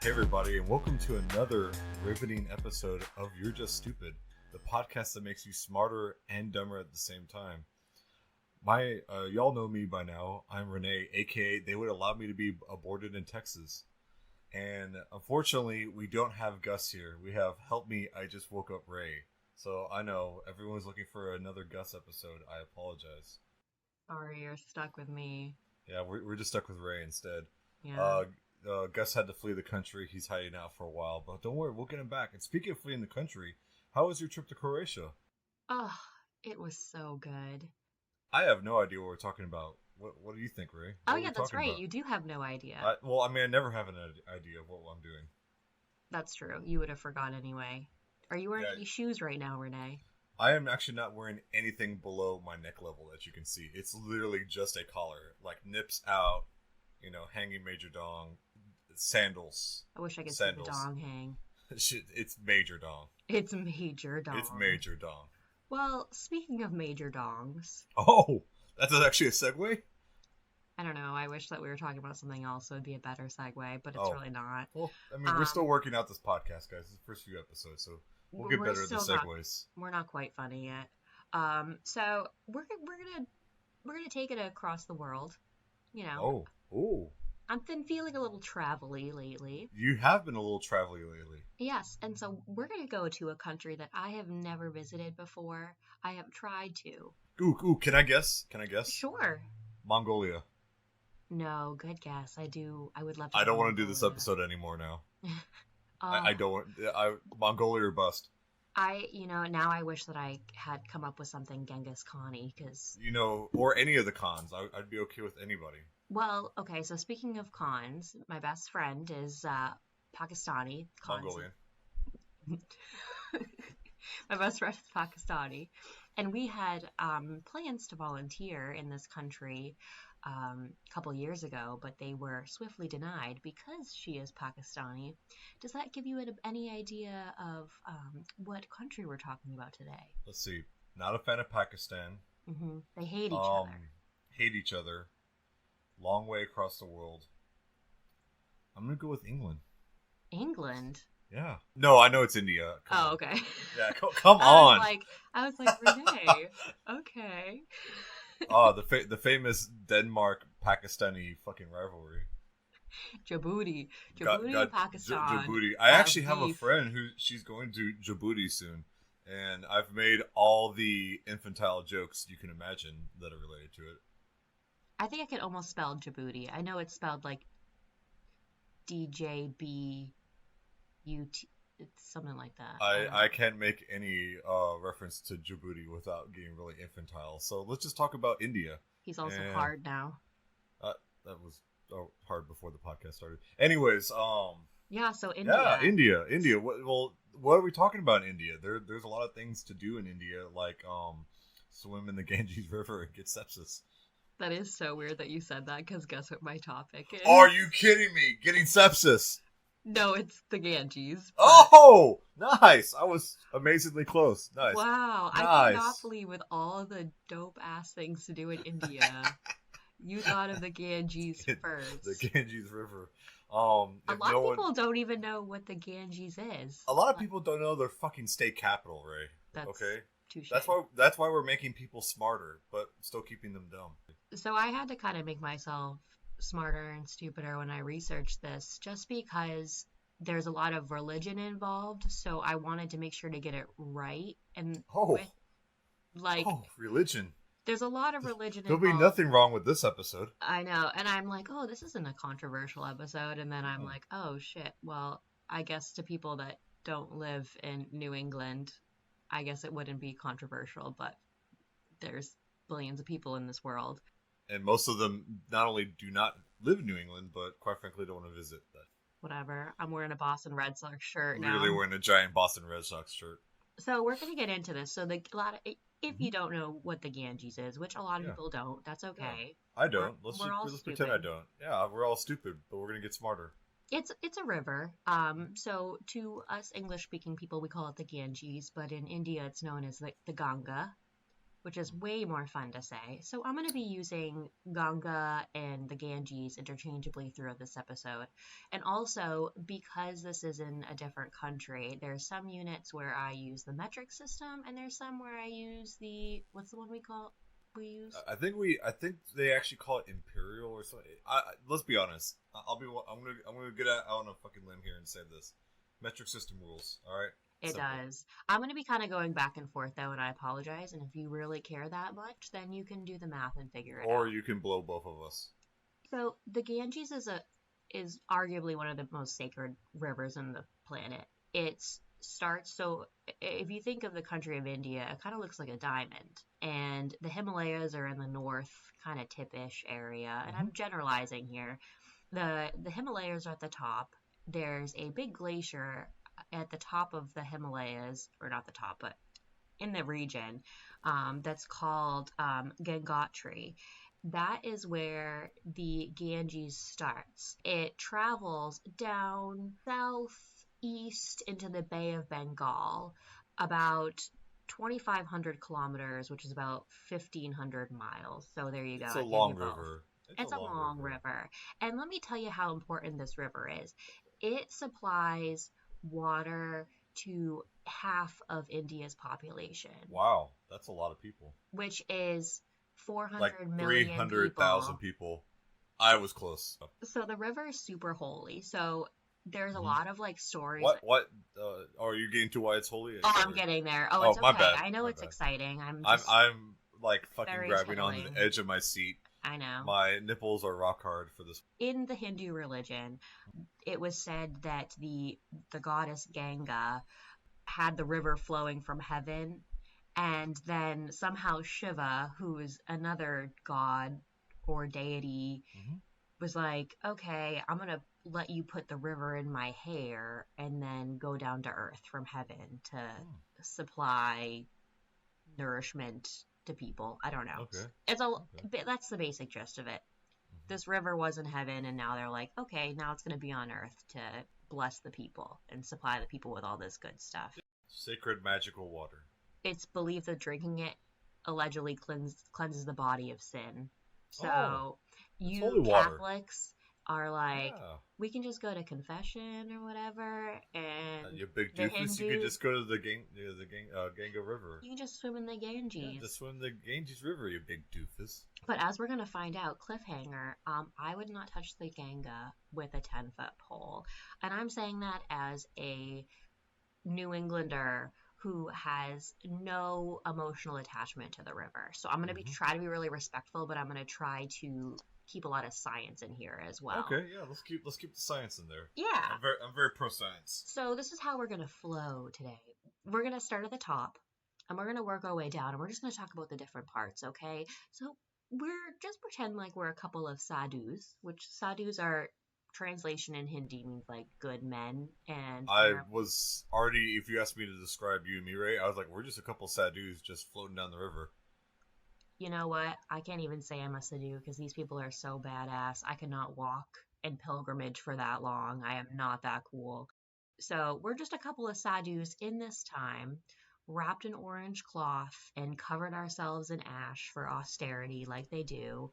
Hey everybody, and welcome to another riveting episode of You're Just Stupid, the podcast that makes you smarter and dumber at the same time. Y'all know me by now. I'm Renee, aka they would allow me to be aborted in Texas. And unfortunately, we don't have Gus here. We have Help Me, I Just Woke Up Ray. So I know everyone's looking for another Gus episode. I apologize. Sorry, you're stuck with me. Yeah, we're just stuck with Ray instead. Yeah. Gus had to flee the country. He's hiding out for a while, but don't worry, we'll get him back. And speaking of fleeing the country, how was your trip to Croatia? Oh, it was so good. I have no idea what we're talking about. What do you think, Ray? Oh, yeah, that's right. You do have no idea. I never have an idea of what I'm doing. That's true. You would have forgot anyway. Are you wearing any shoes right now, Renee? I am actually not wearing anything below my neck level, as you can see. It's literally just a collar, like nips out, hanging major dong, sandals. I wish I could see the dong hang. It's major dong. It's major dong. It's major dong. Well, speaking of major dongs. Oh, that's actually a segue? I don't know. I wish that we were talking about something else, so it'd be a better segue, but it's really not. Well, I mean, we're still working out this podcast, guys. It's the first few episodes, so we'll get better at the segues. We're not quite funny yet. So we're gonna take it across the world. Oh. I've been feeling a little travel-y lately. You have been a little travel-y lately. Yes, and so we're gonna go to a country that I have never visited before. I have tried to. Ooh, can I guess? Sure. Mongolia. No, good guess. I would love to. I don't want to do this episode anymore now. I don't want. Mongolia or bust. Now I wish that I had come up with something Genghis Khan-y, because... or any of the Khans. I'd be okay with anybody. Well, okay, so speaking of Khans, my best friend is Pakistani. Mongolian. My best friend is Pakistani. And we had plans to volunteer in this country a couple years ago, but they were swiftly denied because she is Pakistani. Does that give you any idea of what country we're talking about today? Let's see. Not a fan of Pakistan. Mm-hmm. They hate each other. Long way across the world. I'm going to go with England. England? Yeah. No, I know it's India. Come on. Okay. Yeah, come on. I was like, Renee, okay. The famous Denmark-Pakistani fucking rivalry. Djibouti, Pakistan. Djibouti. I actually have a friend she's going to Djibouti soon, and I've made all the infantile jokes you can imagine that are related to it. I think I could almost spell Djibouti. I know it's spelled like DJBUT. It's something like that. I can't make any reference to Djibouti without getting really infantile. So let's just talk about India. He's also hard now. That was hard before the podcast started. Anyways, yeah. So India. Yeah, India. What are we talking about in India? There's a lot of things to do in India, like swim in the Ganges River and get sepsis. That is so weird that you said that, because guess what my topic is? Are you kidding me? Getting sepsis. No, it's the Ganges. But... Oh, nice. I was amazingly close. Nice. Wow. Nice. I cannot believe with all the dope-ass things to do in India, you thought of the Ganges first. The Ganges River. A lot of people don't even know what the Ganges is. A lot of people don't know their fucking state capital, Ray. That's okay? Touché. That's why we're making people smarter, but still keeping them dumb. So I had to kind of make myself smarter and stupider when I researched this, just because there's a lot of religion involved, so I wanted to make sure to get it right. And religion. There's a lot of religion There'll involved. be nothing wrong with this episode. I know, and I'm like, oh, this isn't a controversial episode, and then I'm like, oh shit, well, I guess to people that don't live in New England, I guess it wouldn't be controversial, but there's billions of people in this world. And most of them not only do not live in New England, but quite frankly don't want to visit. Whatever. I'm wearing a Boston Red Sox shirt now. Literally wearing a giant Boston Red Sox shirt. So we're going to get into this. So if you don't know what the Ganges is, which a lot of people don't, that's okay. Yeah. I don't. Let's pretend I don't. Yeah, we're all stupid, but we're going to get smarter. It's a river. So to us English-speaking people, we call it the Ganges, but in India it's known as the Ganga. which is way more fun to say. So I'm going to be using Ganga and the Ganges interchangeably throughout this episode. And also, because this is in a different country, there's some units where I use the metric system, and there's some where I use what's the one we use? I think they actually call it imperial or something. Let's be honest. I'm gonna get out on a fucking limb here and say this. Metric system rules. All right. It Simple. does. I'm going to be kind of going back and forth though, and I apologize. And if you really care that much, then you can do the math and figure it Or out. you can blow both of us. So the Ganges is arguably one of the most sacred rivers on the planet. It starts so if you think of the country of India, it kind of looks like a diamond, and the Himalayas are in the north, kind of tipish area. And I'm generalizing here. The Himalayas are at the top. There's a big glacier at the top of the Himalayas, or not the top, but in the region, that's called Gangotri. That is where the Ganges starts. It travels down southeast into the Bay of Bengal, about 2,500 kilometers, which is about 1,500 miles. So there you go. It's I a give you long both. river. It's a long river. And let me tell you how important this river is. It supplies water to half of India's population. Wow, that's a lot of people. Which is 400 like million 300,000 people. I was close. So the river is super holy. So there's a lot of like stories. What? Are you getting to why it's holy? Oh, I'm getting there. Oh, it's okay. My bad. I know My it's bad. exciting. I'm like fucking grabbing on tickling. the edge of my seat. I know. My nipples are rock hard for this. In the Hindu religion, it was said that the goddess Ganga had the river flowing from heaven, and then somehow Shiva, who is another god or deity, was like, okay, I'm gonna let you put the river in my hair and then go down to earth from heaven to supply nourishment to people. I don't know. Okay. That's the basic gist of it. This river was in heaven, and now they're like, okay, now it's going to be on earth to bless the people and supply the people with all this good stuff. Sacred magical water. It's believed that drinking it allegedly cleanses the body of sin. So you Catholics are like, we can just go to confession or whatever, and you big doofus, you can just go to the Ganga River. You can just swim in the Ganges. Yeah, just swim the Ganges River, you big doofus. But as we're gonna find out, cliffhanger, I would not touch the Ganga with a 10-foot pole, and I'm saying that as a New Englander who has no emotional attachment to the river. So I'm gonna try to be really respectful, but I'm gonna try to keep a lot of science in here as well. Okay, yeah, let's keep the science in there. Yeah. I'm very pro science. So this is how we're gonna flow today. We're gonna start at the top, and we're gonna work our way down, and we're just gonna talk about the different parts, okay? So we're just pretend like we're a couple of sadhus, which sadhus are translation in Hindi means like good men. And I was already, if you asked me to describe you and me, Ray, I was like, we're just a couple sadhus just floating down the river. You know what? I can't even say I'm a sadhu because these people are so badass. I cannot walk in pilgrimage for that long. I am not that cool. So we're just a couple of sadhus in this time, wrapped in orange cloth and covered ourselves in ash for austerity like they do,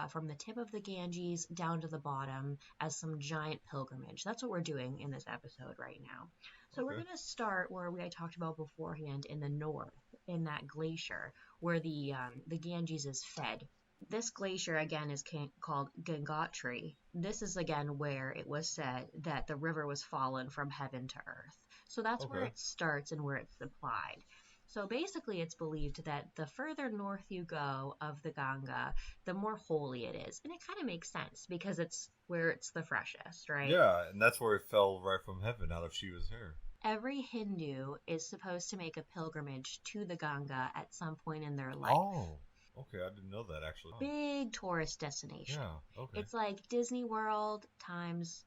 from the tip of the Ganges down to the bottom as some giant pilgrimage. That's what we're doing in this episode right now. So we're going to start where I talked about beforehand in the north, in that glacier where the Ganges is fed. This glacier, again, is called Gangotri. This is, again, where it was said that the river was fallen from heaven to earth. So that's where it starts and where it's supplied. So basically, it's believed that the further north you go of the Ganga, the more holy it is. And it kind of makes sense because it's where it's the freshest, right? Yeah, and that's where it fell right from heaven out of Shiva's hair. Every Hindu is supposed to make a pilgrimage to the Ganga at some point in their life. Oh, okay. I didn't know that, actually. Big tourist destination. Yeah, okay. It's like Disney World times...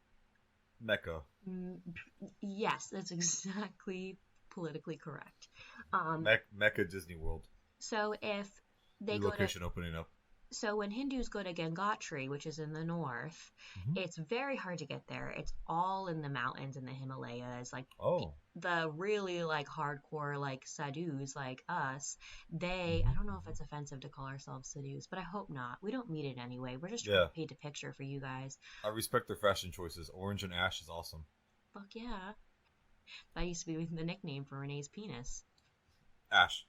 Mecca. Yes, that's exactly politically correct. Mecca Disney World. So if they New go location opening up. So when Hindus go to Gangotri, which is in the north, Hmm. it's very hard to get there. It's all in the mountains in the Himalayas. Like Oh. the really like hardcore like sadhus like us, I don't know if Hmm. it's offensive to call ourselves sadhus, but I hope not. We don't mean it anyway. We're just trying Yeah, to paint a picture for you guys. I respect their fashion choices. Orange and ash is awesome. Fuck yeah. That used to be the nickname for Renee's penis. Ash.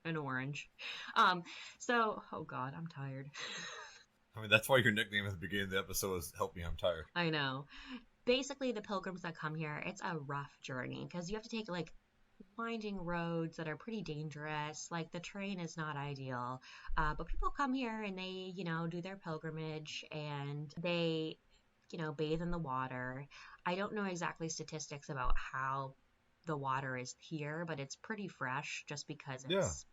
An orange. Um, so oh god, I'm tired. I mean, that's why your nickname at the beginning of the episode was "Help Me, I'm tired." I know. Basically, the pilgrims that come here, it's a rough journey because you have to take like winding roads that are pretty dangerous. Like the terrain is not ideal. But people come here and they, do their pilgrimage and they, bathe in the water. I don't know exactly statistics about how the water is here, but it's pretty fresh just because Yeah. it's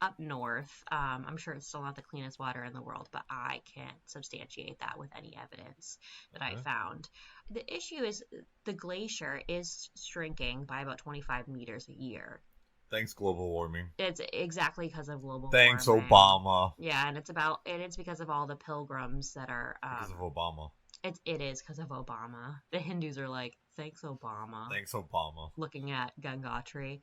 up north. I'm sure it's still not the cleanest water in the world, but I can't substantiate that with any evidence that I Okay. found. The issue is the glacier is shrinking by about 25 meters a year. Thanks, global warming. It's exactly because of global Thanks, warming. Obama. Yeah, and it's because of all the pilgrims that are Because of Obama. it is because of Obama. The Hindus are like, thanks Obama, Thanks, Obama. looking at Gangotri.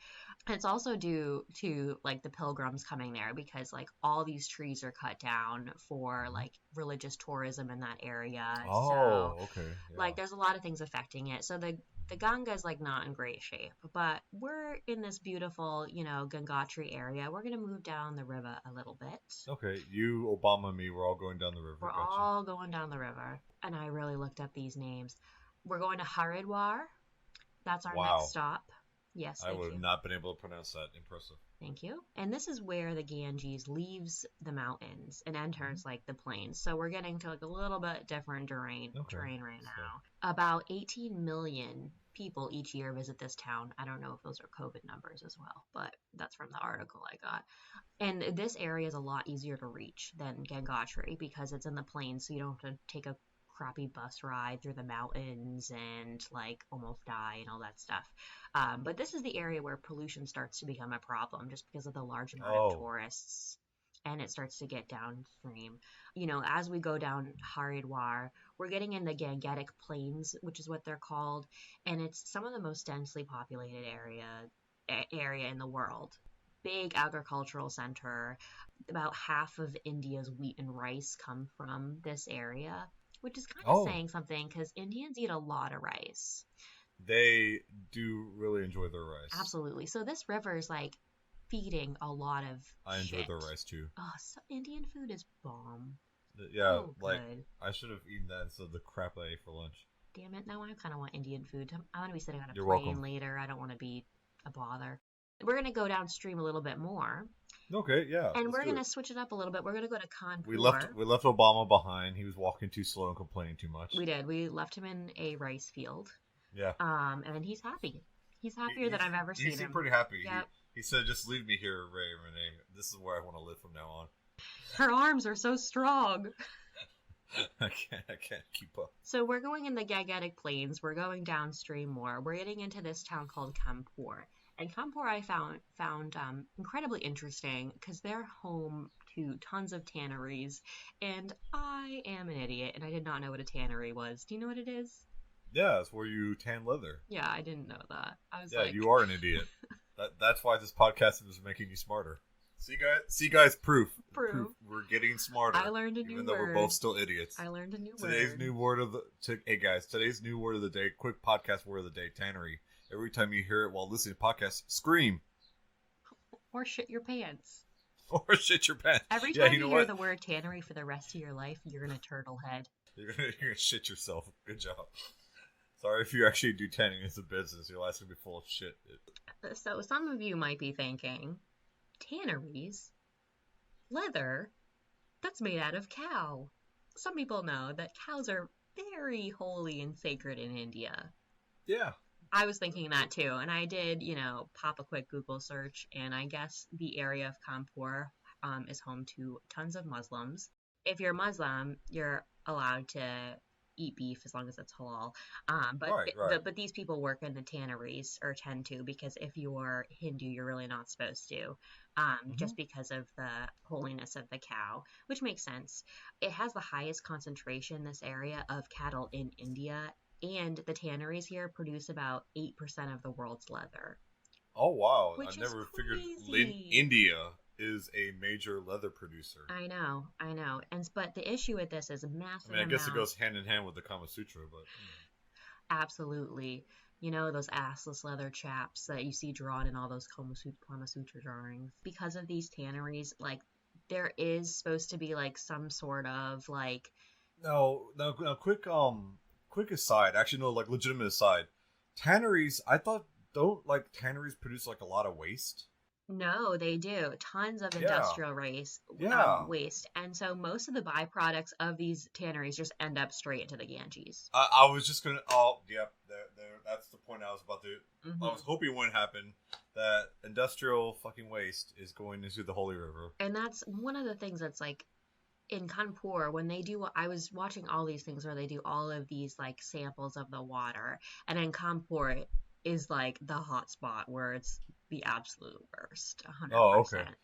It's also due to like the pilgrims coming there because like all these trees are cut down for Hmm. like religious tourism in that area. So Oh, okay. Yeah. like there's a lot of things affecting it. So the Ganga is like not in great shape, but we're in this beautiful, Gangotri area. We're gonna move down the river a little bit. Okay, you, Obama, and me, we're all going down the river. We're Gotcha. all going down the river, and I really looked up these names. We're going to Haridwar. That's our next Wow. stop. Yes, I thank would have you. not been able to pronounce that. Impressive. Thank you. And this is where the Ganges leaves the mountains and Hmm. enters like the plains. So we're getting to like a little bit different Okay. terrain right So, now. About 18 million people each year visit this town. I don't know if those are COVID numbers as well, but that's from the article I got. And this area is a lot easier to reach than Gangotri because it's in the plains, so you don't have to take a crappy bus ride through the mountains and like almost die and all that stuff. But this is the area where pollution starts to become a problem just because of the large amount of oh. tourists. And it starts to get downstream. As we go down Haridwar, we're getting in the Gangetic Plains, which is what they're called, and it's some of the most densely populated area in the world. Big agricultural center. About half of India's wheat and rice come from this area, which is kind of Oh. saying something because Indians eat a lot of rice. They do really enjoy their rice. Absolutely. So this river is like feeding a lot of I enjoy shit. their rice too. Oh, so Indian food is bomb. Yeah, So like, good. I should have eaten that instead of the crap I ate for lunch. Damn it. Now I kind of want Indian food. I want to be sitting on a You're plane welcome. later. I don't want to be a bother. We're going to go downstream a little bit more. Okay, yeah, And let's we're do going it. to switch it up a little bit. We're going to go to We left Kanpur. we left Obama behind. He was walking too slow and complaining too much. We did. We left him in a rice field. Yeah. And he's happy. He's happier He, than I've ever he seen seemed him. pretty happy. Yep. He said, "Just leave me here, Renee. This is where I want to live from now on." Her arms are so strong. I can't keep up. So we're going in the Gangetic Plains. We're going downstream more. We're getting into this town called Kanpur. And Kanpur I found incredibly interesting because they're home to tons of tanneries. And I am an idiot and I did not know what a tannery was. Do you know what it is? Yeah, it's where you tan leather. Yeah, I didn't know that. I was Yeah, like, you are an idiot. That's why this podcast is making you smarter. See guys, proof. Proof. We're getting smarter. I learned a new even though word. we're both still idiots. I learned a new Today's word. new word of the hey guys, today's new word of the day, quick podcast word of the day, tannery. Every time you hear it while listening to podcasts, scream Or shit your pants. or shit your pants. Every Yeah, time you you know hear what? the word tannery for the rest of your life, you're gonna turtle head. You're gonna shit yourself. Good job. Sorry if you actually do tanning as a business. Your life's gonna be full of shit. So some of you might be thinking, tanneries, leather, that's made out of cow. Some people know that cows are very holy and sacred in India. Yeah. I was thinking that too, and I did, pop a quick Google search, and I guess the area of Kanpur is home to tons of Muslims. If you're Muslim, you're allowed to eat beef as long as it's halal. Right, right. But these people work in the tanneries or tend to, because if you're Hindu, you're really not supposed to, Hmm. just because of the holiness of the cow, which makes sense. It has the highest concentration, this area, of cattle in India, and the tanneries here produce about 8% of the world's leather, Oh wow, I which is never figured crazy. India is a major leather producer. I know. And but the issue with this is I massive mean, I guess it amounts. goes hand in hand with the Kama Sutra, but Absolutely. You know, those assless leather chaps that you see drawn in all those Kama Sutra drawings. Because of these tanneries, like, there is supposed to be, like, some sort of, like, no, no, no. Quick aside. Actually, no, like legitimate aside. Tanneries, I thought don't like tanneries produce like a lot of waste. no, they do. Tons of Yeah, industrial race, yeah. waste. And so most of the byproducts of these tanneries just end up straight into the Ganges. I was just gonna. Oh, yep. There. That's the point I was about to. I was Hmm. hoping wouldn't happen. That industrial fucking waste is going into the Holy River. And that's one of the things that's like in Kanpur, when they do, I was watching all these things where they do all of these like samples of the water, and in Kanpur is like the hot spot where it's the absolute worst, Oh, okay. 100%.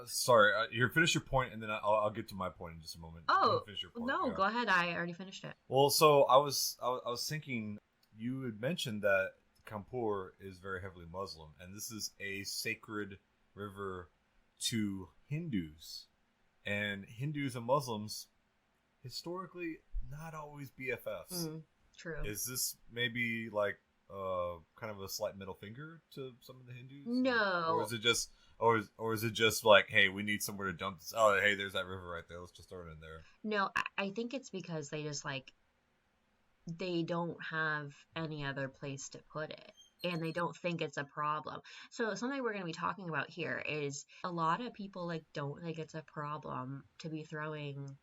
Sorry. You finish your point, and then I'll get to my point in just a moment. Go ahead Oh, and finish your point. no, Yeah. go ahead. I already finished it. Well, so I was thinking you had mentioned that Kanpur is very heavily Muslim, and this is a sacred river to Hindus, and Hindus and Muslims historically not always BFFs. Mm, true. Is this maybe like kind of a slight middle finger to some of the Hindus, or No, is it just or is it just like, hey, we need somewhere to dump this? Oh, hey, there's that river right there. Let's just throw it in there. no, I think it's because they just like, they don't have any other place to put it. And they don't think it's a problem. So something we're going to be talking about here is a lot of people like don't think it's a problem to be throwing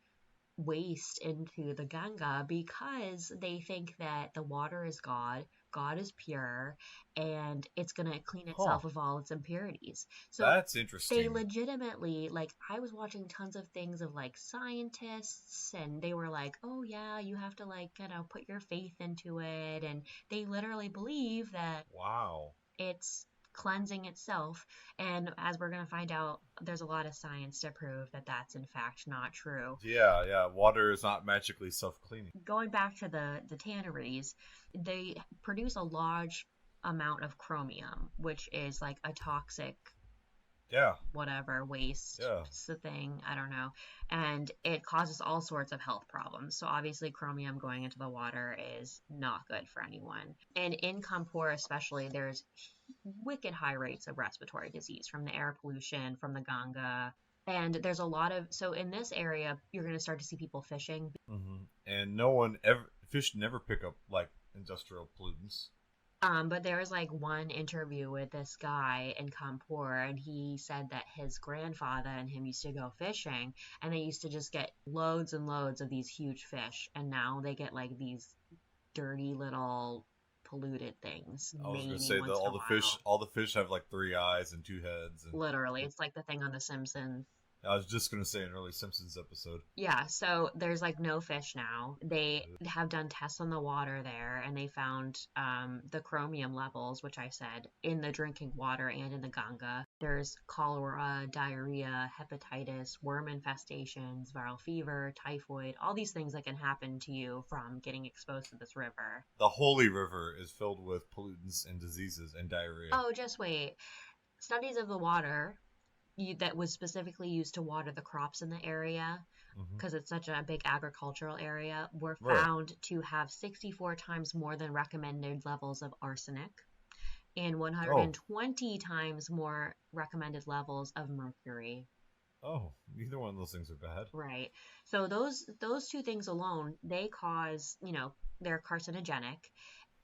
waste into the Ganga because they think that the water is God, God is pure, and it's going to clean Huh? itself of all its impurities. So That's they interesting. legitimately, like, I was watching tons of things of like scientists, and they were like, oh yeah, you have to, like, put your faith into it. And they literally believe that Wow. it's cleansing itself. And as we're going to find out, there's a lot of science to prove that that's in fact not true. Yeah, yeah. Water is not magically self-cleaning. Going back to the tanneries, they produce a large amount of chromium, which is like a toxic Yeah, whatever waste. yeah. It's the thing, I don't know. And it causes all sorts of health problems. So obviously chromium going into the water is not good for anyone. And in Kanpur especially, there's wicked high rates of respiratory disease from the air pollution, from the Ganga. And there's a lot of, so in this area, you're going to start to see people fishing. And no one ever fish never pick up like industrial pollutants. But there was like one interview with this guy in Kanpur, and he said that his grandfather and him used to go fishing, and they used to just get loads and loads of these huge fish, and now they get like these dirty little polluted things, I was gonna maybe say that once in a while. all the fish have like three eyes and two heads, and Literally, it's like the thing on The Simpsons. I was just gonna say an early Simpsons episode. Yeah, so there's like no fish now. They have done tests on the water there, and they found the chromium levels, which I said, in the drinking water and in the Ganga. There's cholera, diarrhea, hepatitis, worm infestations, viral fever, typhoid, all these things that can happen to you from getting exposed to this river. The Holy River is filled with pollutants and diseases and diarrhea. Oh, just wait. Studies of the water that was specifically used to water the crops in the area, Hmm. because it's such a big agricultural area, were Right. found to have 64 times more than recommended levels of arsenic and Oh, 120 times more recommended levels of mercury. oh. Neither one of those things are bad. Right. So those two things alone, they cause, they're carcinogenic,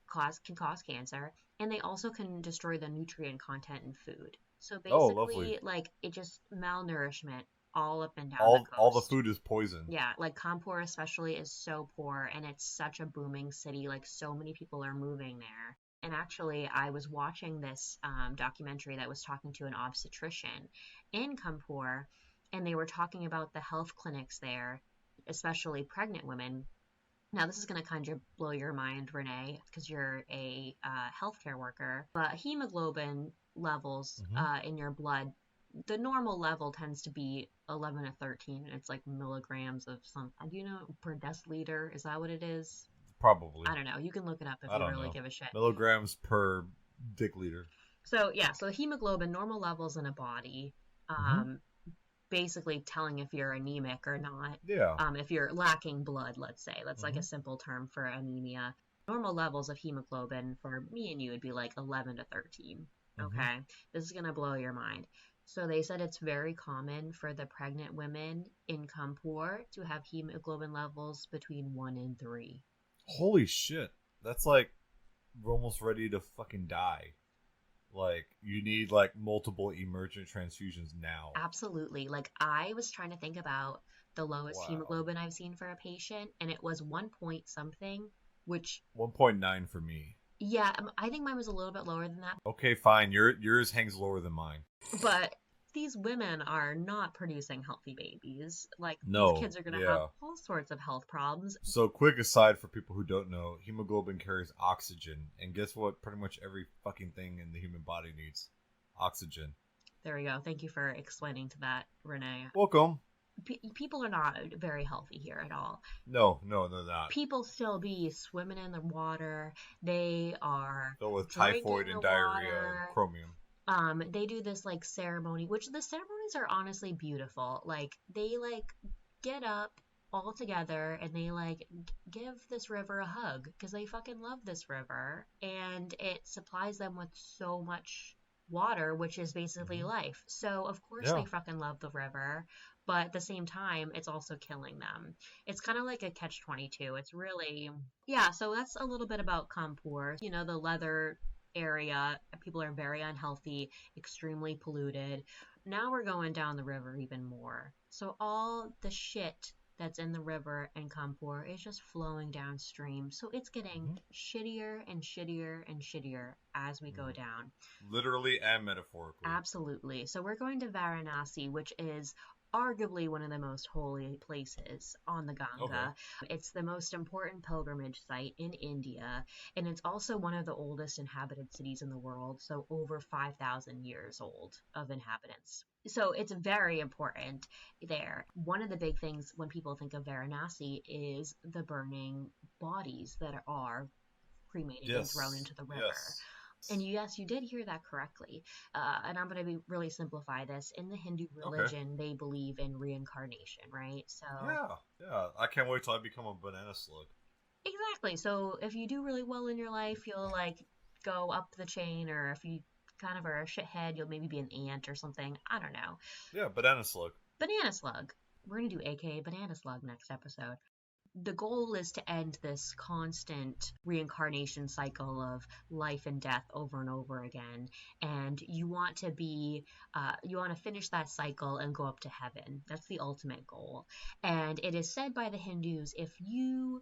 can cause cancer, and they also can destroy the nutrient content in food. So Oh, lovely. basically, like, it just malnourishment all up and down the All the coast. food is poison. Yeah, like Kanpur especially is so poor, and it's such a booming city. Like, so many people are moving there. And actually, I was watching this documentary that was talking to an obstetrician in Kanpur, and they were talking about the health clinics there, especially pregnant women. Now, this is going to kind of blow your mind, Renee, because you're a healthcare worker. But hemoglobin levels Hmm. in your blood, the normal level tends to be 11 to 13. It's like milligrams of some. Do you know per deciliter? Is that what it is? Probably. I don't know. You can look it up if I you don't really know. give a shit. Milligrams per dick liter. So yeah, so hemoglobin, normal levels in a body, Hmm. um, basically telling if you're anemic or not. Yeah. If you're lacking blood, let's say, that's like a Hmm. simple term for anemia. Normal levels of hemoglobin for me and you would be like 11 to 13. Hmm. Okay, this is gonna blow your mind. So they said it's very common for the pregnant women in Kanpur to have hemoglobin levels between 1 and 3. Holy shit. That's like we're almost ready to fucking die. Like you need like multiple emergent transfusions now. Absolutely. Like I was trying to think about the lowest Wow. hemoglobin I've seen for a patient, and it was 1 point something, which, 1.9 for me. yeah, I think mine was a little bit lower than that. Okay, fine. Yours hangs lower than mine. But these women are not producing healthy babies. Like these No. kids are going to have Yeah. all sorts of health problems. So quick aside for people who don't know, hemoglobin carries oxygen, and guess what? Pretty much every fucking thing in the human body needs oxygen. There we go. Thank you for explaining to that, Renee. Welcome. People are not very healthy here at all. No, no, no, not. People still be swimming in the water. They are So with typhoid drinking and the diarrhea and water. chromium. They do this like ceremony, which the ceremonies are honestly beautiful. Like they like get up all together and they like give this river a hug because they fucking love this river and it supplies them with so much water, which is basically Hmm. life. So of course Yeah. they fucking love the river, but at the same time it's also killing them. It's kind of like a catch 22. It's really, yeah, so that's a little bit about Kanpur. You know, the leather area, people are very unhealthy, extremely polluted. Now we're going down the river even more. So all the shit that's in the river in Kanpur is just flowing downstream. So it's getting Hmm. shittier and shittier and shittier as we go Hmm. down. Literally and metaphorically. Absolutely. So we're going to Varanasi, which is arguably one of the most holy places on the Okay. Ganga. It's the most important pilgrimage site in India, and it's also one of the oldest inhabited cities in the world, so over 5,000 years old of inhabitants. So it's very important there. One of the big things when people think of Varanasi is the burning bodies that are cremated and thrown Yes. into the river. Yes. And yes, you did hear that correctly. And I'm going to be really simplify this. In the Hindu Okay. religion, they believe in reincarnation, right? So, Yeah. Yeah. I can't wait till I become a banana slug. exactly. So, if you do really well in your life, you'll like go up the chain, or if you kind of are a shithead, you'll maybe be an ant or something. I don't know. Yeah, banana slug. Banana slug. We're going to do AKA Banana Slug next episode. The goal is to end this constant reincarnation cycle of life and death over and over again. And you want to finish that cycle and go up to heaven. That's the ultimate goal. And it is said by the Hindus, if you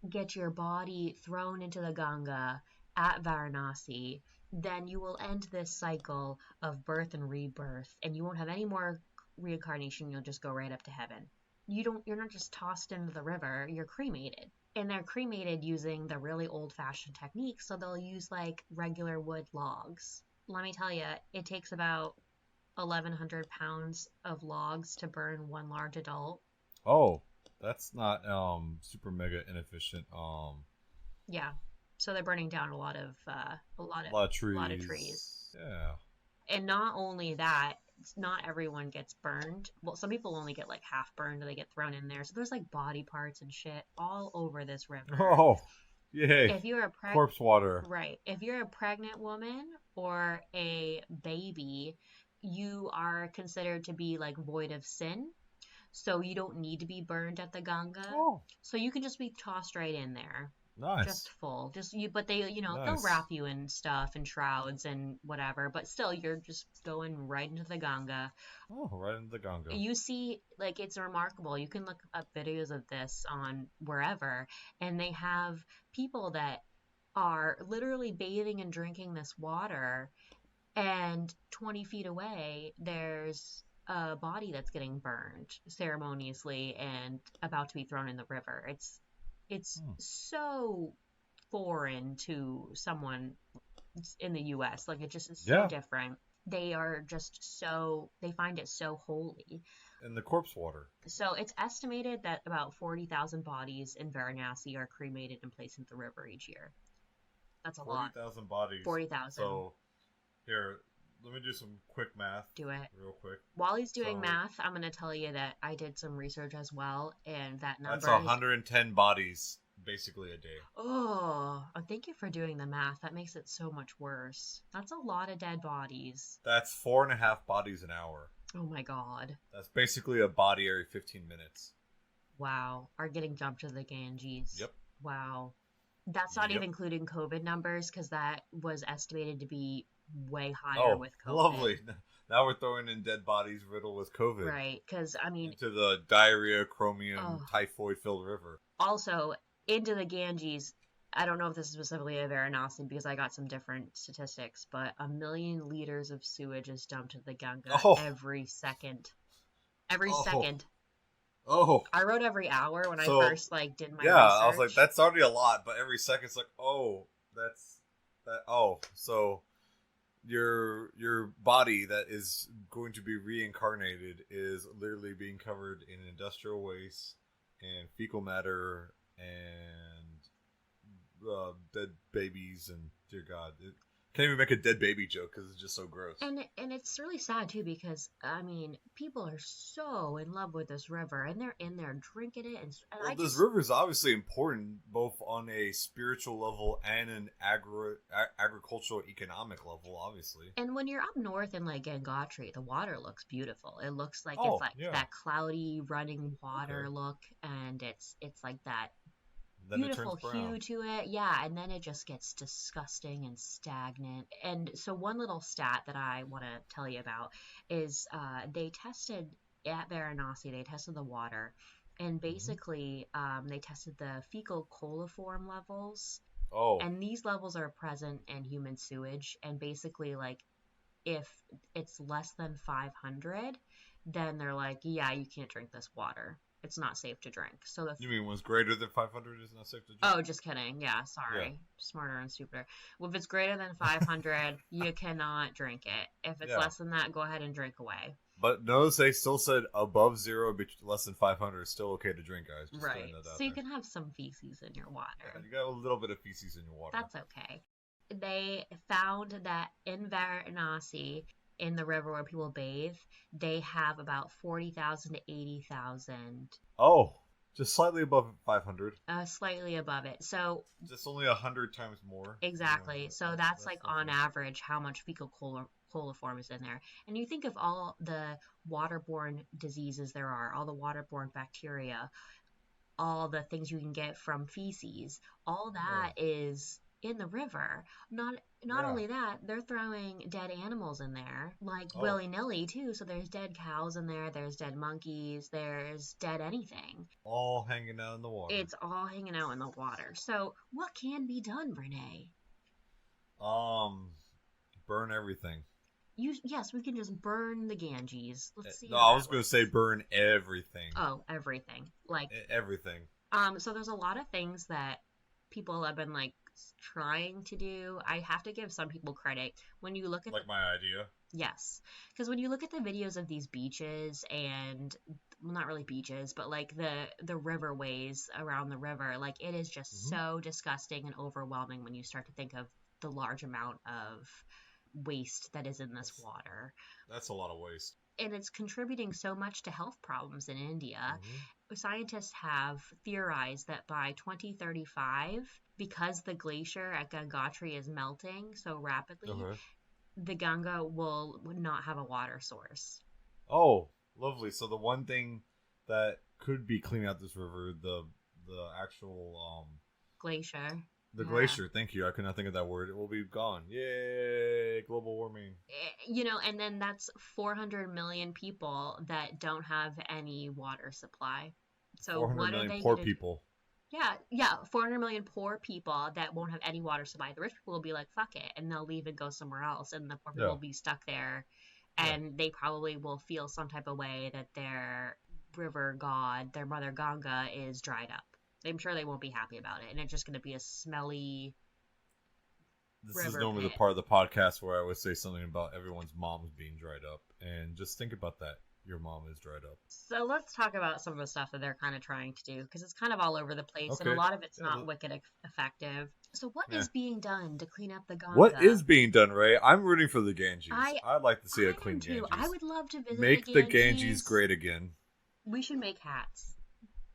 get your body thrown into the Ganga at Varanasi, then you will end this cycle of birth and rebirth, and you won't have any more reincarnation. You'll just go right up to heaven. You're not just tossed into the river, you're cremated. And they're cremated using the really old fashioned technique, so they'll use like regular wood logs. Let me tell you, it takes about 1,100 pounds of logs to burn one large adult. Oh, that's not super mega inefficient. Yeah. So they're burning down A lot of a lot of trees. trees. Yeah. And not only that, not everyone gets burned. Well, some people only get like half burned, they get thrown in there. So there's like body parts and shit all over this river. Oh, yay! If you're a Corpse water. right, if you're a pregnant woman or a baby, you are considered to be like void of sin. So you don't need to be burned at the Ganga. Oh, So you can just be tossed right in there. Just nice, full. Just you but they, they'll nice. wrap you in stuff and shrouds and whatever, but still you're just going right into the Ganga. Oh, right into the Ganga. You see, like, it's remarkable. You can look up videos of this on wherever, and they have people that are literally bathing and drinking this water, and 20 feet away, there's a body that's getting burned ceremoniously and about to be thrown in the river. It's so foreign to someone in the US. Like, it just is so Yeah, different. They are just so, they find it so holy. in the corpse water. So it's estimated that about 40,000 bodies in Varanasi are cremated and placed into the river each year. That's a lot. 40,000 bodies. 40,000. So, here, let me do some quick math. Do it. Real quick. While he's doing So, math, I'm going to tell you that I did some research as well, and that that's number is. 110 bodies, basically, a day. Oh, thank you for doing the math. That makes it so much worse. That's a lot of dead bodies. That's 4.5 bodies an hour. Oh my God. That's basically a body every 15 minutes. Wow. Are getting dumped to the Ganges. Yep. Wow. That's not Yep. even including COVID numbers, because that was estimated to be way higher with COVID. Lovely. Now we're throwing in dead bodies riddled with COVID. Right, because, I mean, into the diarrhea, chromium, typhoid-filled river. Also, into the Ganges, I don't know if this is specifically a Varanasi because I got some different statistics, but 1 million liters of sewage is dumped to the Ganga every second. Every second. Oh. I wrote every hour when I first did my research. I was like, that's already a lot, but every second's like, so your body that is going to be reincarnated is literally being covered in industrial waste and fecal matter and dead babies, and dear God, can't even make a dead baby joke because it's just so gross. And it's really sad too, because I mean, people are so in love with this river, and they're in there drinking it. And this river is obviously important both on a spiritual level and an agricultural economic level, obviously. And when you're up north in like Gangotri, the water looks beautiful. It looks like it's like that cloudy running water look, and it's like that. Then beautiful hue to it, yeah, and then it just gets disgusting and stagnant. And so one little stat that I want to tell you about is they tested at Varanasi, they tested the water, and basically they tested the fecal coliform levels. And these levels are present in human sewage, and basically like if it's less than 500, then they're like, yeah, you can't drink this water. It's not safe to drink. So you mean what's greater than 500 is not safe to drink? Oh, just kidding. Yeah, sorry. Yeah. Smarter and stupider. Well, if it's greater than 500, you cannot drink it. If it's less than that, go ahead and drink away. But notice they still said above 0, but less than 500 is still okay to drink, guys. Just right. So you can have some feces in your water. Yeah, you got a little bit of feces in your water. That's okay. They found that in Varanasi, in the river where people bathe, they have about 40,000 to 80,000. Oh, just slightly above 500. Slightly above it. So just only 100 times more. Exactly. So that's like on average how much fecal coliform is in there. And you think of all the waterborne diseases there are, all the waterborne bacteria, all the things you can get from feces, all that is in the river. Not only that, they're throwing dead animals in there, like willy-nilly too. So there's dead cows in there, there's dead monkeys, there's dead anything. All hanging out in the water. It's all hanging out in the water. So what can be done, Renee? Burn everything. Yes, we can just burn the Ganges. Let's see. No, I was going to say burn everything. Oh, everything. Like everything. So there's a lot of things that people have been like trying to do. I have to give some people credit. When you look at my idea. Yes, because when you look at the videos of these beaches and well, not really beaches, but like the riverways around the river, like it is just so disgusting and overwhelming when you start to think of the large amount of waste that is in this water. That's a lot of waste. And it's contributing so much to health problems in India. Scientists have theorized that by 2035, because the glacier at Gangotri is melting so rapidly, the Ganga will not have a water source. Oh, lovely. So the one thing that could be cleaning out this river, the actual glacier. The glacier, thank you. I could not think of that word. It will be gone. Yay, global warming. You know, and then that's 400 million people that don't have any water supply. So 400 what million are they poor people. Yeah, 400 million poor people that won't have any water supply. The rich people will be like, fuck it, and they'll leave and go somewhere else, and the poor people will be stuck there, and they probably will feel some type of way that their river god, their mother Ganga, is dried up. I'm sure they won't be happy about it, and it's just going to be a smelly This is river normally the pit. part of the podcast where I would say something about everyone's moms being dried up, and just think about that. Your mom is dried up. So let's talk about some of the stuff that they're kind of trying to do because it's kind of all over the place and a Okay. lot of it's Yeah. not wicked effective. So what Yeah. is being done to clean up the What Ganga? is being done, Ray? I'm rooting for the Ganges. I I'd like to see a I am clean too. I Ganges. would love to visit the Make the Ganges Ganges. great again. We should make hats.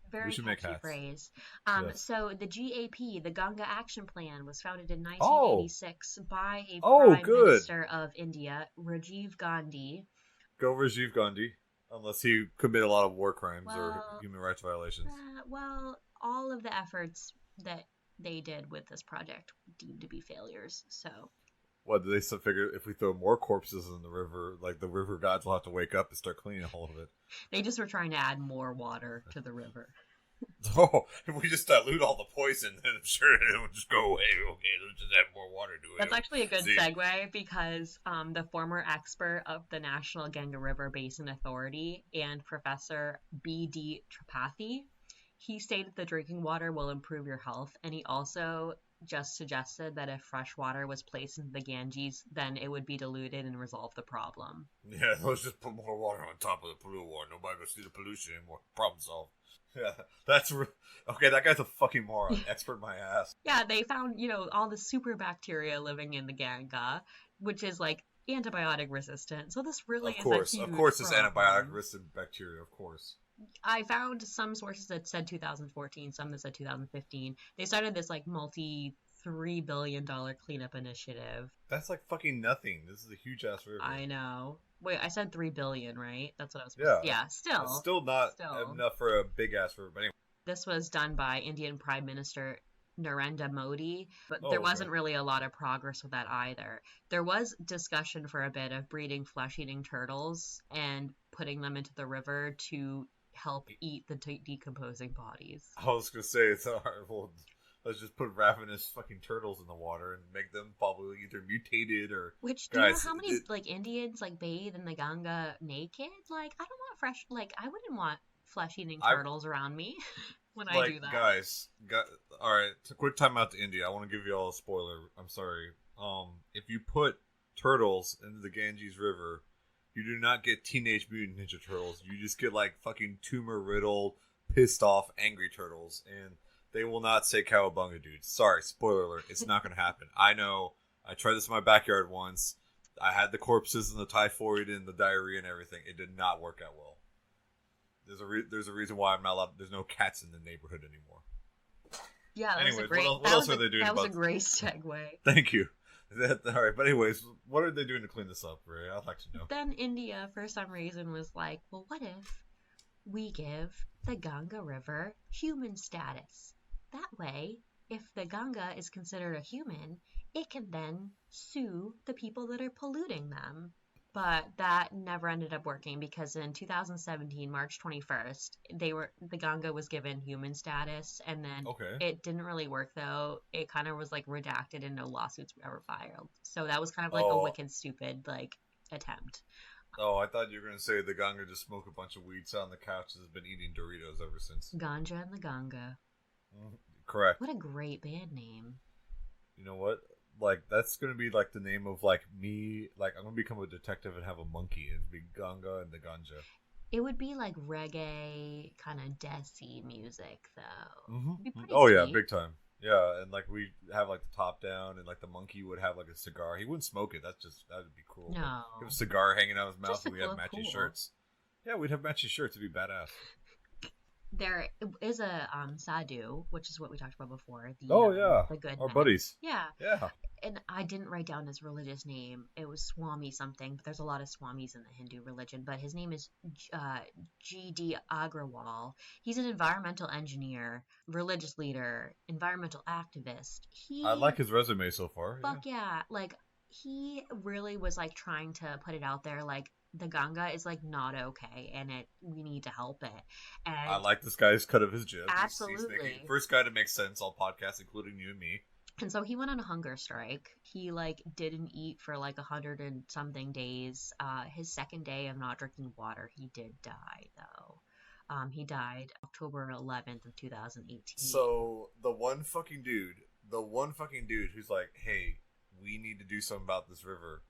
We Very should make catchy hats. phrase. Yes. So the GAP, the Ganga Action Plan, was founded in Oh. 1986 by a Oh, Prime good. Minister of India, Rajiv Gandhi. Go Rajiv Gandhi. Unless he committed a lot of war crimes or Well, human rights violations. all of the efforts that they did with this project deemed to be failures. So What, do they still figure if we throw more corpses in the river, like the river gods will have to wake up and start cleaning all of it? they just were trying to add more water to the river. Oh, if we just dilute all the poison, then I'm sure it will just go away. Okay, let's just add more water to it. That's actually a good See? segue because the former expert of the National Ganga River Basin Authority and Professor B.D. Tripathi, he stated the drinking water will improve your health, and he also just suggested that if fresh water was placed into the Ganges, then it would be diluted and resolve the problem. Yeah, let's just put more water on top of the polluted water. Nobody will see the pollution anymore. Problem solved. Yeah, okay. That guy's a fucking moron. Expert my ass. Yeah, they found, all the super bacteria living in the Ganga, which is like antibiotic resistant. So this really is a huge Of course, it's problem. antibiotic resistant bacteria. Of course. I found some sources that said 2014, some that said 2015. They started this like multi $3 billion cleanup initiative. That's like fucking nothing. This is a huge ass river. I know. Wait, I said 3 billion, right? That's what I was supposed to. Yeah, still. It's still not enough for a big ass river. But anyway. This was done by Indian Prime Minister Narendra Modi, but there wasn't really a lot of progress with that either. There was discussion for a bit of breeding flesh-eating turtles and putting them into the river to help eat the decomposing bodies. I was gonna say it's horrible. Let's just put ravenous fucking turtles in the water and make them probably either mutated or. Which, do you know how many Indians bathe in the Ganga naked? Like, I don't want fresh. Like, I wouldn't want flesh-eating turtles around me when I do that. Guys, all right. It's a quick time out to India. I want to give you all a spoiler. I'm sorry. If you put turtles into the Ganges River, you do not get Teenage Mutant Ninja Turtles. You just get like fucking tumor-riddled, pissed off, angry turtles, and they will not say cowabunga, dude. Sorry, spoiler alert. It's not going to happen. I know. I tried this in my backyard once. I had the corpses and the typhoid and the diarrhea and everything. It did not work out well. There's a reason why I'm not allowed. There's no cats in the neighborhood anymore. Yeah, that anyways, was a great. What else are they doing? That was a great segue. Thank you. All right, but anyways, what are they doing to clean this up, Ray? I'd like to know. Then India, for some reason, was like, well, what if we give the Ganga River human status? That way, if the Ganga is considered a human, it can then sue the people that are polluting them. But that never ended up working because in 2017, March 21st, the Ganga was given human status, and then it didn't really work though. It kind of was like redacted and no lawsuits were ever filed. So that was kind of like a wicked stupid attempt. Oh, I thought you were gonna say the Ganga just smoked a bunch of weed, sat on the couch, and has been eating Doritos ever since. Ganja and the Ganga. Correct. What a great band name. You know what? Like, that's gonna be like the name of like me. Like, I'm gonna become a detective and have a monkey. It'd be Ganga and the Ganja. It would be like reggae kind of desi music, though. Mm-hmm. It'd be pretty sweet. Yeah, big time. Yeah, and like we have like the top down, and like the monkey would have like a cigar. He wouldn't smoke it. That would be cool. No, he have a cigar hanging out of his mouth, and we have matching cool. shirts. Yeah, we'd have matching shirts. It'd be badass. There is a sadhu, which is what we talked about before. The good our men. buddies. Yeah. Yeah. And I didn't write down his religious name. It was Swami something, but there's a lot of Swamis in the Hindu religion. But his name is G.D. Agrawal. He's an environmental engineer, religious leader, environmental activist. I like his resume so far. Fuck yeah. Like, he really was trying to put it out there the Ganga is not okay, and we need to help it. And I like this guy's cut of his jib. Absolutely. He's first guy to make sense all podcasts, including you and me. And so he went on a hunger strike. He didn't eat for 100 and something days. His second day of not drinking water, he did die though. He died October 11th of 2018. So the one fucking dude who's like, hey, we need to do something about this river,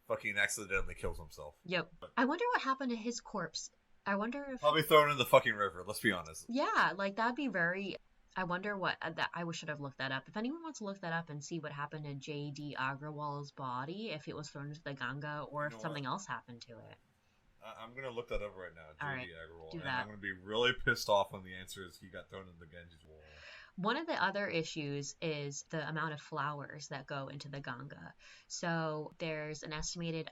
fucking accidentally kills himself. Yep. I wonder what happened to his corpse. I wonder if Probably thrown in the fucking river. Let's be honest. yeah, like that'd be very. I wonder what that I should have looked that up. If anyone wants to look that up and see what happened to J.D. Agrawal's body, if it was thrown into the Ganga or You if know something what? else happened to it. I'm gonna look that up right now, All J.D. right, Agrawal, do and that. I'm gonna be really pissed off when the answer is he got thrown in the Ganges wall. One of the other issues is the amount of flowers that go into the Ganga. So there's an estimated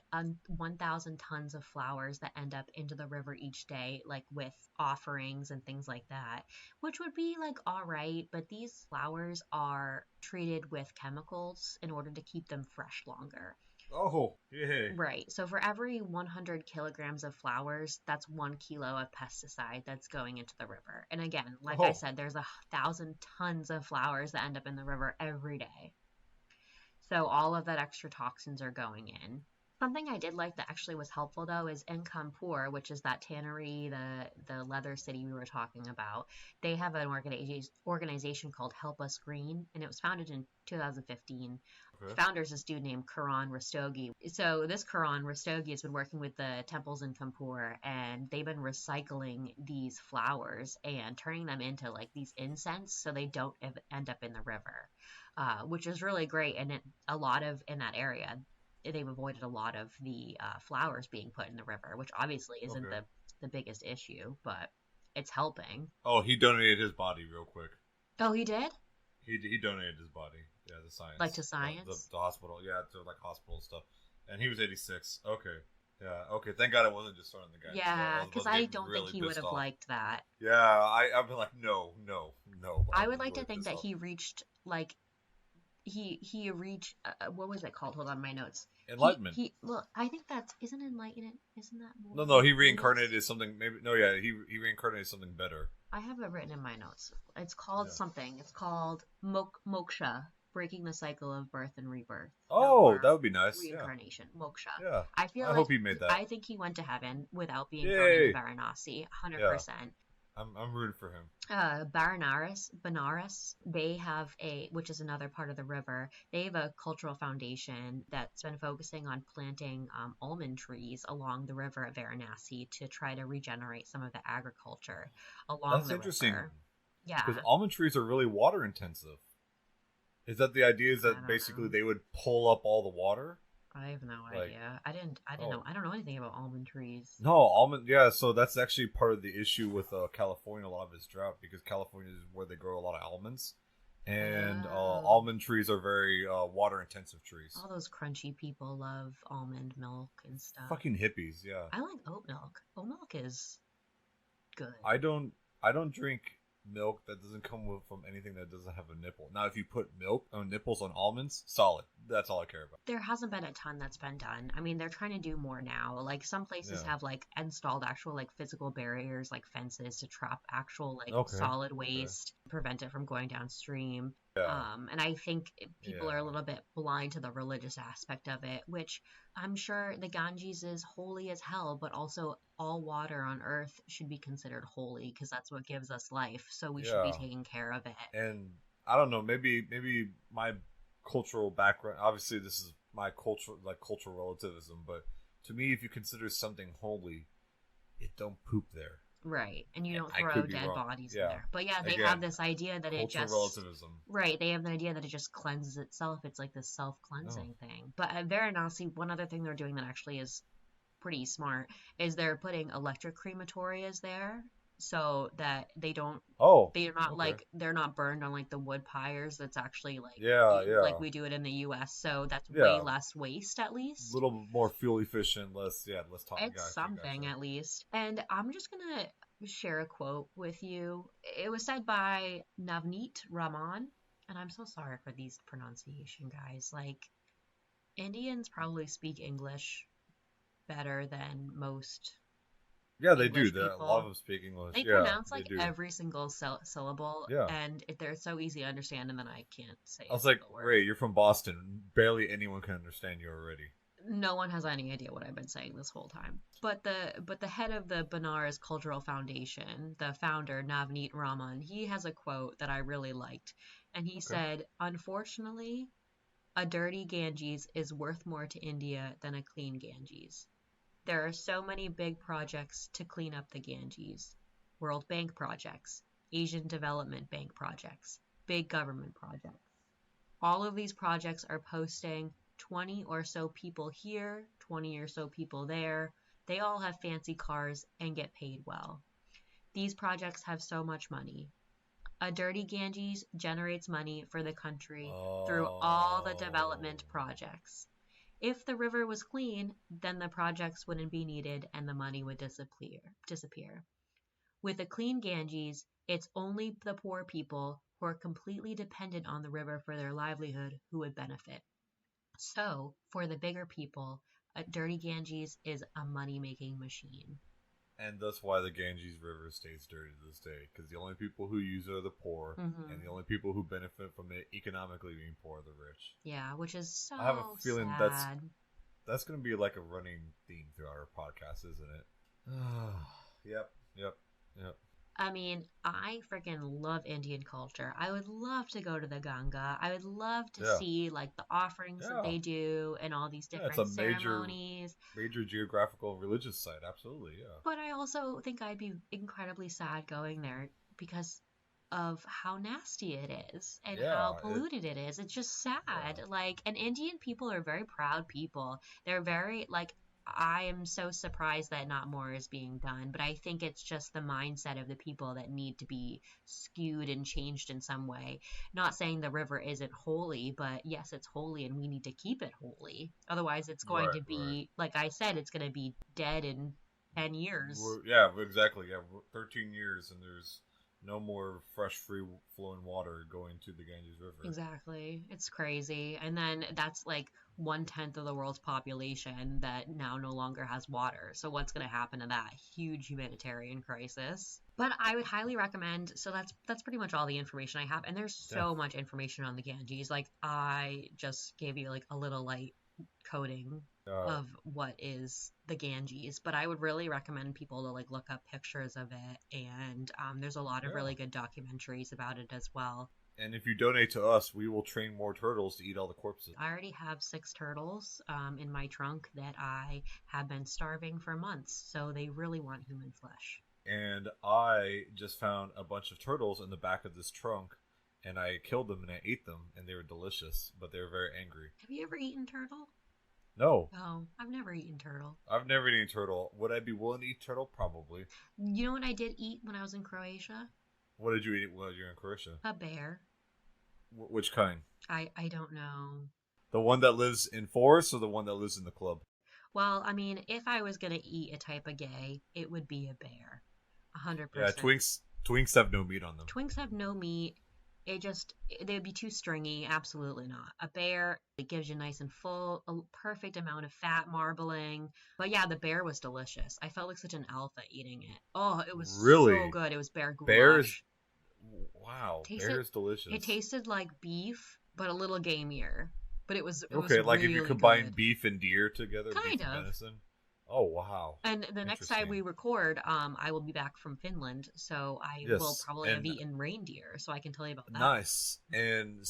1,000 tons of flowers that end up into the river each day, like with offerings and things like that, which would be like all right, but these flowers are treated with chemicals in order to keep them fresh longer. Oh, yay! Right. So for every 100 kilograms of flowers, that's 1 kilo of pesticide that's going into the river. And again, like I Oh, said, there's 1,000 tons of flowers that end up in the river every day. So all of that extra toxins are going in. Something I did like that actually was helpful though is in Kanpur, which is that tannery, the leather city we were talking about. They have an organization called Help Us Green, and it was founded in 2015. okay. Founder's this dude named Karan Rastogi. So this Karan Rastogi has been working with the temples in Kanpur, and they've been recycling these flowers and turning them into like these incense, so they don't end up in the river, which is really great. And a lot of in that area, they've avoided a lot of the flowers being put in the river, which obviously isn't Okay. the biggest issue, but it's helping. Oh, he donated his body real quick. Oh, he did? He donated his body. Yeah, the Like science. to science? The hospital. Yeah, to like hospital stuff. And he was 86. Okay. Yeah. Okay. Thank God it wasn't just throwing the guy. Yeah, I was because about to I get don't think really he would pissed have off. liked that. Yeah, I've been like, no, no, no. I I've would been like to really think pissed that off. he reached like he reached what was it called? Hold on, my notes. Enlightenment. He well, I think that's isn't enlightenment. Isn't that more No. He like Buddhist? reincarnated as something. Maybe no. Yeah, he reincarnated as something better. I have it written in my notes. It's called Yeah. something. It's called moksha, breaking the cycle of birth and rebirth, Oh, or that would be nice. Yeah. reincarnation, moksha. Yeah. I feel I like hope he made that. I think he went to heaven without being thrown into Yay. Varanasi, Yeah. 100%. I'm rooting for him. Banaras, they have which is another part of the river. They have a cultural foundation that's been focusing on planting almond trees along the river at Varanasi to try to regenerate some of the agriculture along That's the interesting river. Yeah, because almond trees are really water intensive. Is that the idea? Is I that don't basically know. they would pull up all the water? I have no Like, idea. I didn't know. oh I don't know anything about almond trees. no, almond. Yeah, so that's actually part of the issue with California. A lot of its drought because California is where they grow a lot of almonds, and Oh. almond trees are very water intensive trees. All those crunchy people love almond milk and stuff. Fucking hippies, yeah. I like oat milk. Oat milk is good. I don't drink milk that doesn't come from anything that doesn't have a nipple. Now, if you put milk on nipples on almonds, solid. That's all I care about. There hasn't been a ton that's been done. I mean, they're trying to do more now. Like some places Yeah. have like installed actual like physical barriers, like fences to trap actual like Okay. solid Okay. waste, prevent it from going downstream. Yeah. And I think people are a Yeah. little bit blind to the religious aspect of it, which I'm sure the Ganges is holy as hell, but also all water on earth should be considered holy because that's what gives us life. So we should be Yeah. taking care of it. And I don't know, maybe my cultural background. Obviously, this is my cultural relativism, but to me, if you consider something holy, it don't poop there. Right. And you don't I throw could be dead wrong. bodies in Yeah. there. But yeah, they have Again, this idea that it cultural just relativism. right, they have the idea that it just cleanses itself. It's like this No. self-cleansing thing. But at Varanasi, one other thing they're doing that actually is pretty smart is they're putting electric crematorias there so that Oh. they're not Okay. like they're not burned on like the wood pyres. That's actually like Yeah. like Yeah. we do it in the US. So that's way Yeah. less waste at least. A little more fuel efficient, less talk. It's Gotcha. something Gotcha. at least. And I'm just gonna share a quote with you. It was said by Navneet Raman, and I'm so sorry for these pronunciation guys. Like Indians probably speak English better than most Yeah, they English do. A lot people. of them speak English. They Yeah, pronounce they like do. every single syllable, Yeah. and they're so easy to understand, and then I can't say I a was like, single word. Ray, you're from Boston. Barely anyone can understand you already. No one has any idea what I've been saying this whole time. But the head of the Banaras Cultural Foundation, the founder Navneet Raman, he has a quote that I really liked, and he Okay. said, "Unfortunately, a dirty Ganges is worth more to India than a clean Ganges. There are so many big projects to clean up the Ganges. World Bank projects, Asian Development Bank projects, big government projects. All of these projects are posting 20 or so people here, 20 or so people there. They all have fancy cars and get paid well. These projects have so much money. A dirty Ganges generates money for the country through all the Oh. development projects. If the river was clean, then the projects wouldn't be needed and the money would disappear. With a clean Ganges, it's only the poor people who are completely dependent on the river for their livelihood who would benefit. So, for the bigger people, a dirty Ganges is a money-making machine." And that's why the Ganges River stays dirty to this day, because the only people who use it are the poor, and Hmm. the only people who benefit from it economically being poor are the rich. Yeah, which is I have a so feeling sad. that's going to be like a running theme throughout our podcast, isn't it? Yep, yep, yep. I mean, I freaking love Indian culture. I would love to go to the Ganga. I would love to Yeah, see like the offerings that yeah, they do and all these yeah. It's a different ceremonies. major geographical religious site. Absolutely, yeah, But I also think I'd be incredibly sad going there because of how nasty it is and how yeah. It, polluted it is. It's just yeah. sad. Like, and Indian people are very proud people. They're very, like, I am so surprised that not more is being done, but I think it's just the mindset of the people that need to be skewed and changed in some way. Not saying the river isn't holy, but yes, it's holy and we need to keep it holy. Otherwise, it's going Right, to right. be, like I said, it's going to be dead in 10 years. Yeah, exactly. Yeah, 13 years, and there's no more fresh, free flowing water going to the Ganges River. Exactly. It's crazy. And then that's like 1/10 of the world's population that now no longer has water. So what's going to happen to that huge humanitarian crisis? But I would highly recommend. So that's pretty much all the information I have. And there's Yeah. so much information on the Ganges. Like I just gave you like a little light coding Uh, of what is the Ganges, but I would really recommend people to like look up pictures of it. And there's a lot of yeah. really good documentaries about it as well. And if you donate to us, we will train more turtles to eat all the corpses. I already have 6 turtles in my trunk that I have been starving for months, so they really want human flesh. And I just found a bunch of turtles in the back of this trunk, and I killed them and I ate them, and they were delicious, but they were very angry. Have you ever eaten turtle? No, Oh, I've never eaten turtle. I've never eaten turtle. Would I be willing to eat turtle? Probably. You know what I did eat when I was in Croatia? What did you eat while you were in Croatia? A bear. Which kind? I don't know. The one that lives in forests or the one that lives in the club? Well, I mean, if I was gonna eat a type of gay, it would be a bear. A hundred Yeah, percent. Twinks have no meat on them. Twinks have no meat. They'd be too stringy. Absolutely not. A bear, it gives you nice and full, a perfect amount of fat marbling. But yeah, the bear was delicious. I felt like such an alpha eating it. Oh, it was so Really? good. It was bear Bears? goulash. Wow, Tasted, bear is it delicious. tasted like beef, but a little gamier. But it was Okay, like if you really combine good. beef and deer together, beef Kind and of. venison. Oh wow, And the next time interesting. we record, I will be back from Finland, so I will Yes, probably have and eaten reindeer, so I can tell you about that. nice. And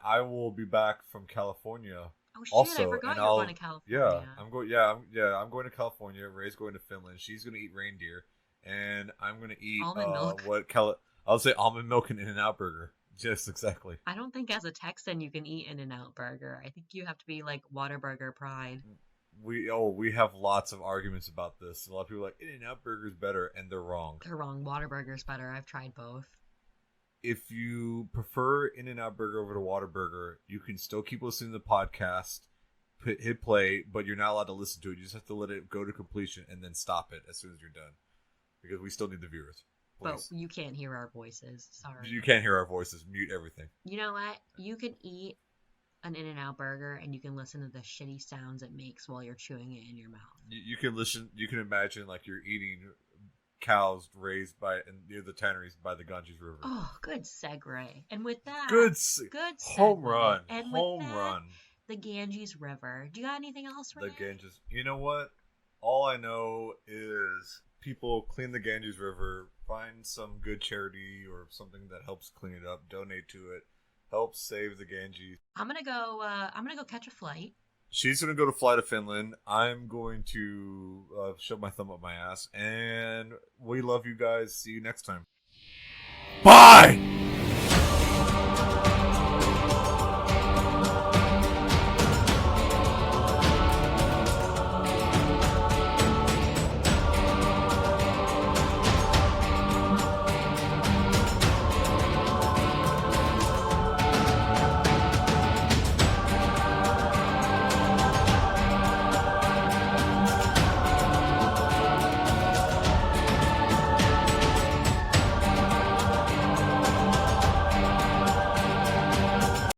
I will be back from California Oh shit, I also, forgot and you're going to I'll yeah, California. I'm going to California. Ray's going to Finland. She's going to eat reindeer, and I'm going to eat Almond milk. I'll say almond milk and In-N-Out burger. Just exactly. I don't think as a Texan you can eat In-N-Out burger. I think you have to be like Whataburger Pride. We have lots of arguments about this. A lot of people are like In-N-Out burger is better, and they're wrong. They're wrong. Whataburger's better. I've tried both. If you prefer In-N-Out burger over to Whataburger, you can still keep listening to the podcast, hit play, but you're not allowed to listen to it. You just have to let it go to completion and then stop it as soon as you're done, because we still need the viewers. But Please, you can't hear our voices. Sorry. you can't hear our voices. Mute everything. You know what? You can eat an In-N-Out burger and you can listen to the shitty sounds it makes while you're chewing it in your mouth. You can listen. You can imagine like you're eating cows raised near the tanneries by the Ganges River. Oh, good segue. And with that, Good, good home segue. run, And with home that, run. the Ganges River. Do you got anything else, The Renee? Ganges. You know what? All I know is people clean the Ganges River, find some good charity or something that helps clean it up, donate to it, help save the Ganges. I'm gonna go. I'm gonna go catch a flight. She's gonna go to fly to Finland. I'm going to shove my thumb up my ass, and we love you guys. See you next time. Bye.